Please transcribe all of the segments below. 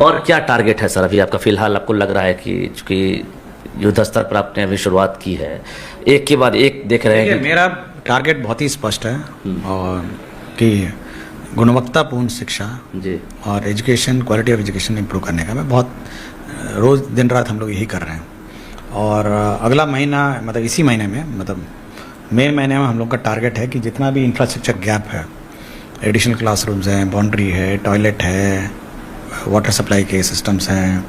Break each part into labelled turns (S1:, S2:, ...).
S1: और क्या टारगेट है सर अभी आपका? फिलहाल आपको लग रहा है कि चूंकि युद्ध स्तर पर आपने अभी शुरुआत की है, एक के बाद एक देख रहे हैं कि
S2: मेरा टारगेट बहुत ही स्पष्ट है और कि गुणवत्तापूर्ण शिक्षा
S1: जी
S2: और education, quality of education improve करने का मैं बहुत रोज़ दिन रात हम लोग यही कर रहे हैं। और अगला महीना मतलब इसी महीने में मतलब मई महीने में हम लोग का टारगेट है कि जितना भी इंफ्रास्ट्रक्चर गैप है, एडिशनल क्लासरूम्स हैं, बाउंड्री है, टॉयलेट है, वाटर सप्लाई के सिस्टम्स हैं,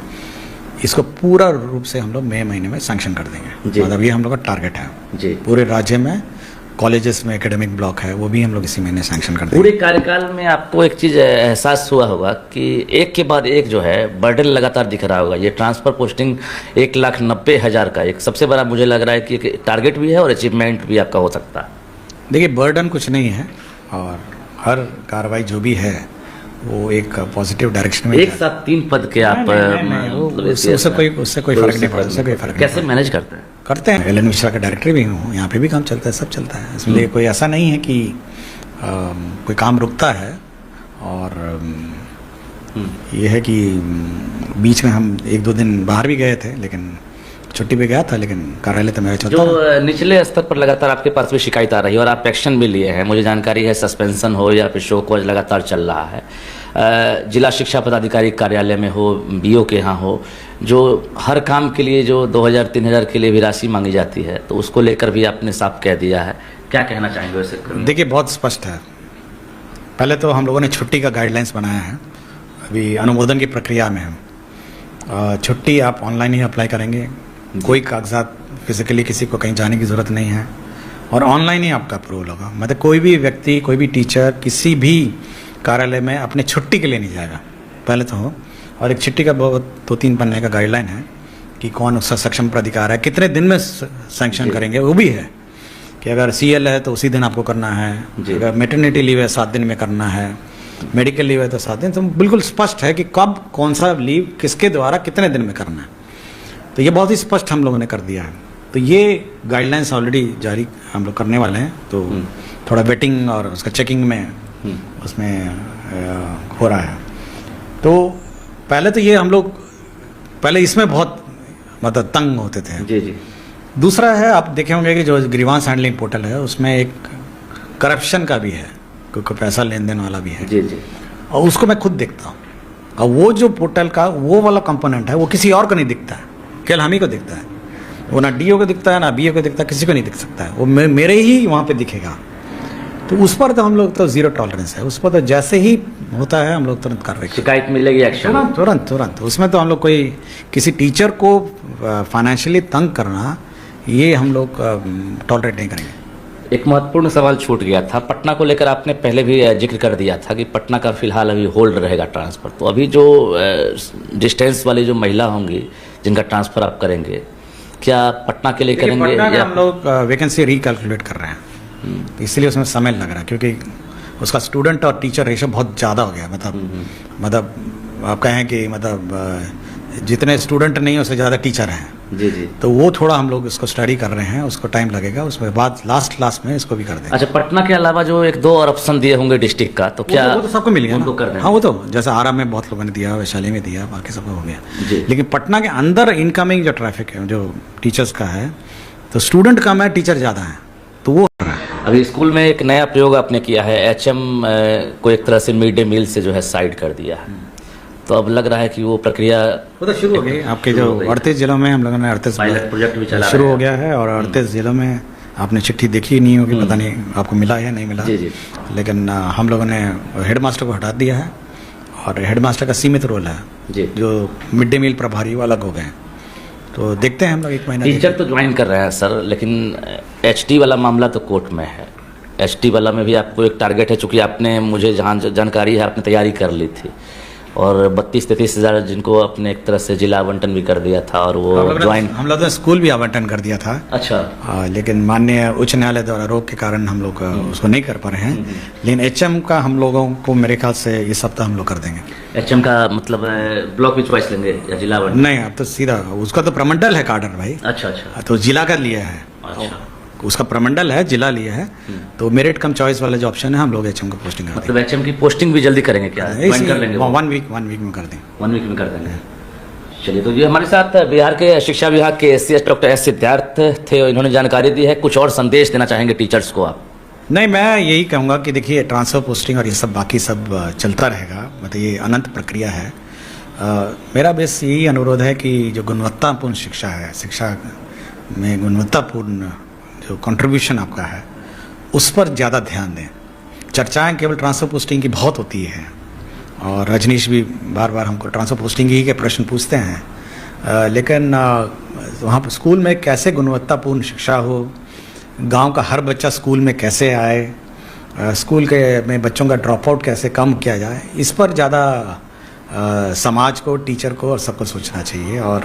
S2: इसको पूरा रूप से हम लोग मई महीने में सैंक्शन कर देंगे। मतलब ये हम लोग का टारगेट है
S1: जी।
S2: पूरे राज्य में कॉलेजेस में एकेडमिक ब्लॉक है वो भी हम लोग इसी महीने सैंक्शन कर देंगे।
S1: पूरे कार्यकाल में आपको एक चीज़ एहसास हुआ होगा कि एक के बाद एक जो है बर्डन लगातार दिख रहा होगा। ये ट्रांसफ़र पोस्टिंग 1,90,000 का एक सबसे बड़ा मुझे लग रहा है कि टारगेट भी है और अचीवमेंट भी आपका हो सकता है।
S2: देखिए बर्डन कुछ नहीं है और हर कार्रवाई जो भी है वो एक पॉजिटिव डायरेक्शन में
S1: एक साथ 3 पद के आप
S2: उससे कोई फर्क नहीं पड़ता, उससे कोई फर्क नहीं
S1: कैसे मैनेज करते हैं?
S2: एलन मिश्रा का डायरेक्टर भी हूँ, यहाँ पे भी काम चलता है, सब चलता है। इसलिए कोई ऐसा नहीं है कि कोई काम रुकता है। और ये है कि बीच में हम 1-2 दिन बाहर भी गए थे, लेकिन छुट्टी पे गया था, लेकिन कार्यालय तो मेरा चलता है।
S1: जो निचले स्तर पर लगातार आपके पास भी शिकायत आ रही है और आप एक्शन भी लिए हैं, मुझे जानकारी है सस्पेंशन हो या फिर शो कॉज लगातार चल रहा है, जिला शिक्षा पदाधिकारी कार्यालय में हो, बीओ के यहाँ हो, जो हर काम के लिए जो 2,000-3,000 के लिए भी राशि मांगी जाती है, तो उसको लेकर भी आपने साफ कह दिया है। क्या कहना चाहेंगे वैसे?
S2: देखिए बहुत स्पष्ट है। पहले तो हम लोगों ने छुट्टी का गाइडलाइंस बनाया है, अभी अनुमोदन की प्रक्रिया में है। छुट्टी आप ऑनलाइन ही अप्लाई करेंगे, कोई कागजात फिजिकली किसी को कहीं जाने की ज़रूरत नहीं है और ऑनलाइन ही आपका अप्रूवल होगा। मतलब कोई भी व्यक्ति, कोई भी टीचर किसी भी कार्यालय में अपने छुट्टी के लिए नहीं जाएगा पहले तो हो। और एक छुट्टी का 2-3 पन्ने का गाइडलाइन है कि कौन उसका सक्षम प्राधिकार है, कितने दिन में सैंक्शन करेंगे, वो भी है कि अगर CL है तो उसी दिन आपको करना है, अगर मैटरनिटी लीव है 7 दिन में करना है, मेडिकल लीव है तो 7 दिन। तो बिल्कुल स्पष्ट है कि कब कौन सा लीव किसके द्वारा कितने दिन में करना है। तो ये बहुत ही स्पष्ट हम लोगों ने कर दिया है। तो ये गाइडलाइंस ऑलरेडी जारी हम लोग करने वाले हैं, तो थोड़ा वेटिंग और उसका चेकिंग में उसमें हो रहा है। तो पहले तो ये हम लोग पहले इसमें बहुत मतलब तंग होते थे।
S1: जी जी।
S2: दूसरा है, आप देखे होंगे कि जो ग्रीवांस हैंडलिंग पोर्टल है उसमें एक करप्शन का भी है, क्योंकि पैसा लेन देन वाला भी है।
S1: जी जी।
S2: और उसको मैं खुद देखता हूँ और वो जो पोर्टल का वो वाला कंपोनेंट है वो किसी और को नहीं दिखता है, केवल हम ही को दिखता है। वो ना DO को दिखता है ना BO को दिखता है, किसी को नहीं दिख सकता है, वो मेरे ही वहाँ पे दिखेगा। तो उस पर तो हम लोग तो जीरो टॉलरेंस है, उस पर तो जैसे ही होता है हम लोग तुरंत कार्रवाई,
S1: शिकायत मिलेगी एक्शन
S2: तुरंत। उसमें तो हम लोग कोई किसी टीचर को फाइनेंशियली तंग करना ये हम लोग टॉलरेट नहीं करेंगे।
S1: एक महत्वपूर्ण सवाल छूट गया था, पटना को लेकर आपने पहले भी जिक्र कर दिया था कि पटना का फिलहाल अभी होल्ड रहेगा ट्रांसफ़र। तो अभी जो डिस्टेंस वाली जो महिला होंगी जिनका ट्रांसफ़र आप करेंगे, क्या पटना के लिए करेंगे?
S2: पटना का हम लोग वैकेंसी रिकैलकुलेट कर रहे हैं, तो इसलिए उसमें समय लग रहा है, क्योंकि उसका स्टूडेंट और टीचर रेशो बहुत ज़्यादा हो गया। मतलब आप कहें कि मतलब जितने स्टूडेंट नहीं उससे ज़्यादा टीचर हैं।
S1: जी जी।
S2: तो वो थोड़ा हम लोग इसको स्टडी कर रहे हैं, उसको टाइम लगेगा, उसके बाद लास्ट में इसको भी कर देंगे।
S1: अच्छा, पटना के अलावा जो 1-2 और ऑप्शन दिए होंगे डिस्ट्रिक्ट का, तो क्या
S2: वो तो सबको मिल गया
S1: उनको कर दें?
S2: हाँ, वो तो जैसे आरा में बहुत लोगों ने दिया, वैशाली में दिया, बाकी सबको हो गया। लेकिन पटना के अंदर इनकमिंग जो ट्रैफिक है जो टीचर्स का है, तो स्टूडेंट कम है, टीचर ज़्यादा है, तो वो
S1: अभी स्कूल में एक नया प्रयोग आपने किया है, HM को एक तरह से मिड डे मील से जो है साइड कर दिया है। तो अब लग रहा है कि वो प्रक्रिया
S2: वो तो शुरू हो गई। आपके जो 38 जिलों में हम लोगों ने 38
S1: प्रोजेक्ट भी चला
S2: शुरू हो गया है और 38 जिलों में आपने चिट्ठी देखी नहीं होगी, पता नहीं आपको मिला या नहीं मिला।
S1: जी जी।
S2: लेकिन हम लोगों ने हेडमास्टर को हटा दिया है और हेडमास्टर का सीमित रोल है
S1: जी।
S2: जो मिड डे मील प्रभारी वो अलग हो गए। तो देखते हैं हम लोग 1 महीना।
S1: टीचर तो ज्वाइन कर रहे हैं सर, लेकिन HT वाला मामला तो कोर्ट में है। HT वाला में भी आपको एक टारगेट है, चूँकि आपने मुझे जहाँ जानकारी है आपने तैयारी कर ली थी और 32-33 हज़ार जिनको अपने एक तरह से जिला आवंटन भी कर दिया था और वो ज्वाइन
S2: हम लोग ने स्कूल भी आवंटन कर दिया था।
S1: अच्छा।
S2: लेकिन माननीय उच्च न्यायालय द्वारा रोक के कारण हम लोग उसको नहीं कर पा रहे हैं। लेकिन HM का हम लोगों को मेरे ख्याल से इस सप्ताह हम लोग कर देंगे।
S1: HM का मतलब ब्लॉक विच वाइस लेंगे या जिला आवंटन?
S2: नहीं, अब तो सीधा उसका तो प्रमंडल है काडर भाई।
S1: अच्छा अच्छा।
S2: तो जिला का लिया है।
S1: अच्छा।
S2: उसका प्रमंडल है, जिला लिया है, तो मेरिट कम चॉइस वाला जो ऑप्शन है हम लोग एचएम का पोस्टिंग करते
S1: मतलब एचएम की पोस्टिंग भी जल्दी करेंगे क्या?
S2: हैं।
S1: ज्वाइन कर लेंगे वो?
S2: 1 वीक में कर दें।
S1: 1 वीक में कर देंगे। चलिए, तो ये हमारे साथ बिहार के शिक्षा विभाग के एससीएस डॉक्टर एस सिद्धार्थ थे, इन्होंने जानकारी दी है। कुछ और संदेश देना चाहेंगे टीचर्स को आप?
S2: नहीं, मैं यही कहूँगा कि देखिए ट्रांसफ़र पोस्टिंग और ये सब बाकी सब चलता रहेगा, मतलब ये अनंत प्रक्रिया है। मेरा बस यही अनुरोध है कि जो गुणवत्तापूर्ण शिक्षा है, शिक्षा में गुणवत्तापूर्ण जो कंट्रीब्यूशन आपका है उस पर ज़्यादा ध्यान दें। चर्चाएं केवल ट्रांसफ़र पोस्टिंग की बहुत होती है और रजनीश भी बार बार हमको ट्रांसफ़र पोस्टिंग ही के प्रश्न पूछते हैं, लेकिन वहाँ पर स्कूल में कैसे गुणवत्तापूर्ण शिक्षा हो, गांव का हर बच्चा स्कूल में कैसे आए, स्कूल के में बच्चों का ड्रॉप आउट कैसे कम किया जाए, इस पर ज़्यादा समाज को, टीचर को और सबको सोचना चाहिए और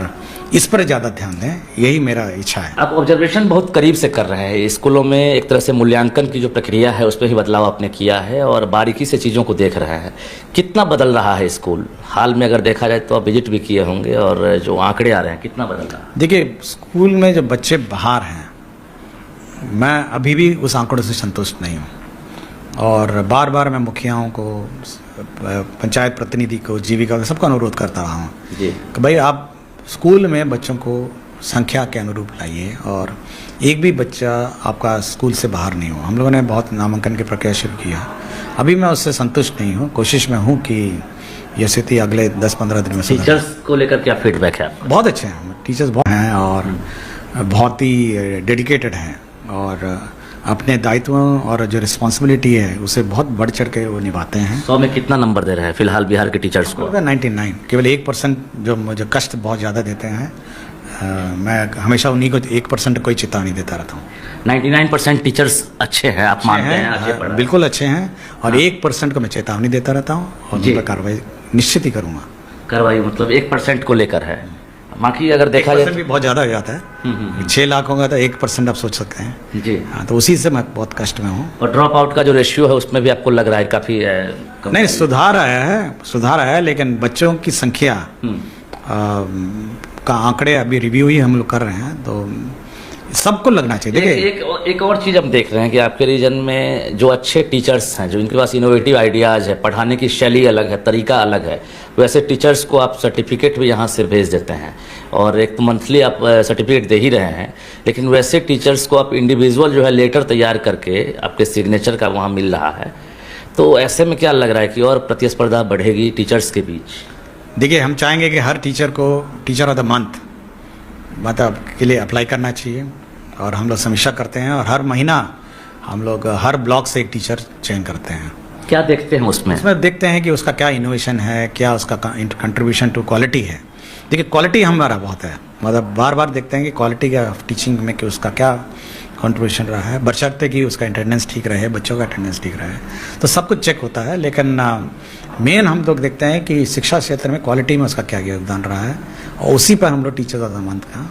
S2: इस पर ज़्यादा ध्यान दें, यही मेरा इच्छा है।
S1: आप ऑब्जर्वेशन बहुत करीब से कर रहे हैं। स्कूलों में एक तरह से मूल्यांकन की जो प्रक्रिया है उस पर ही बदलाव आपने किया है और बारीकी से चीज़ों को देख रहे हैं। कितना बदल रहा है स्कूल? हाल में अगर देखा जाए तो आप विजिट भी किए होंगे और जो आंकड़े आ रहे हैं, कितना बदल रहा है?
S2: देखिए, स्कूल में जो बच्चे बाहर हैं, मैं अभी भी उस आंकड़ों से संतुष्ट नहीं हूँ और बार बार मैं मुखियाओं को, पंचायत प्रतिनिधि को, जीविका को, सबका अनुरोध करता रहा हूँ
S1: जी
S2: कि भाई आप स्कूल में बच्चों को संख्या के अनुरूप लाइए और एक भी बच्चा आपका स्कूल से बाहर नहीं हो। हम लोगों ने बहुत नामांकन की प्रक्रिया शुरू किया, अभी मैं उससे संतुष्ट नहीं हूँ। कोशिश में हूँ कि यह स्थिति अगले 10-15 दिन में सुधर।
S1: टीचर्स को लेकर क्या फीडबैक है आपका?
S2: बहुत अच्छे हैं, टीचर्स बहुत हैं और बहुत ही डेडिकेटेड हैं और अपने दायित्वों और जो रिस्पॉन्सिबिलिटी है उसे बहुत बढ़ चढ़ के वो निभाते हैं।
S1: 100 में कितना नंबर दे रहे हैं फिलहाल बिहार के टीचर्स को?
S2: 99, केवल 1% जो मुझे कष्ट बहुत ज़्यादा देते हैं, मैं हमेशा उन्हीं को 1% कोई चेतावनी देता रहता हूँ।
S1: 99% टीचर्स अच्छे हैं, आप मानते हैं? अच्छे पढ़ रहे हैं?
S2: बिल्कुल अच्छे हैं और 1% को मैं चेतावनी देता रहता हूँ और उन पर कार्रवाई निश्चित ही करूँगा।
S1: कार्रवाई मतलब 1% को लेकर है। बाकी अगर देखा जाए
S2: भी बहुत ज़्यादा हो जाता है। 6 लाख होगा तो 1% आप सोच सकते हैं
S1: जी।
S2: हाँ, तो उसी से मैं बहुत कष्ट में हूँ।
S1: और ड्रॉप आउट का जो रेशियो है उसमें भी आपको लग रहा है काफ़ी
S2: नहीं, सुधार आया है, लेकिन बच्चों की संख्या का आंकड़े अभी रिव्यू ही हम लोग कर रहे हैं, तो सबको लगना चाहिए। देखिए,
S1: एक और चीज़ हम देख रहे हैं कि आपके रीजन में जो अच्छे टीचर्स हैं, जो इनके पास इनोवेटिव आइडियाज़ है, पढ़ाने की शैली अलग है, तरीका अलग है, वैसे टीचर्स को आप सर्टिफिकेट भी यहाँ से भेज देते हैं और एक तो मंथली आप सर्टिफिकेट दे ही रहे हैं, लेकिन वैसे टीचर्स को आप इंडिविजुअल जो है लेटर तैयार करके आपके सिग्नेचर का वहाँ मिल रहा है। तो ऐसे में क्या लग रहा है कि और प्रतिस्पर्धा बढ़ेगी टीचर्स के बीच?
S2: देखिए, हम चाहेंगे कि हर टीचर को टीचर ऑफ द मंथ मतलब के लिए अप्लाई करना चाहिए और हम लोग समीक्षा करते हैं और हर महीना हम लोग हर ब्लॉक से एक टीचर चयन करते हैं।
S1: क्या देखते हैं उसमें?
S2: देखते हैं कि उसका क्या इनोवेशन है, क्या उसका कंट्रीब्यूशन टू क्वालिटी है। देखिए, क्वालिटी हमारा बहुत है, मतलब बार बार देखते हैं कि क्वालिटी का टीचिंग में कि उसका क्या कंट्रीब्यूशन रहा है, बशर्ते कि उसका अटेंडेंस ठीक रहे, बच्चों का अटेंडेंस ठीक रहे, तो सब कुछ चेक होता है। लेकिन मेन हम लोग देखते हैं कि शिक्षा क्षेत्र में क्वालिटी में उसका क्या योगदान रहा है और उसी पर हम लोग टीचर्स ऑफ द मंथ का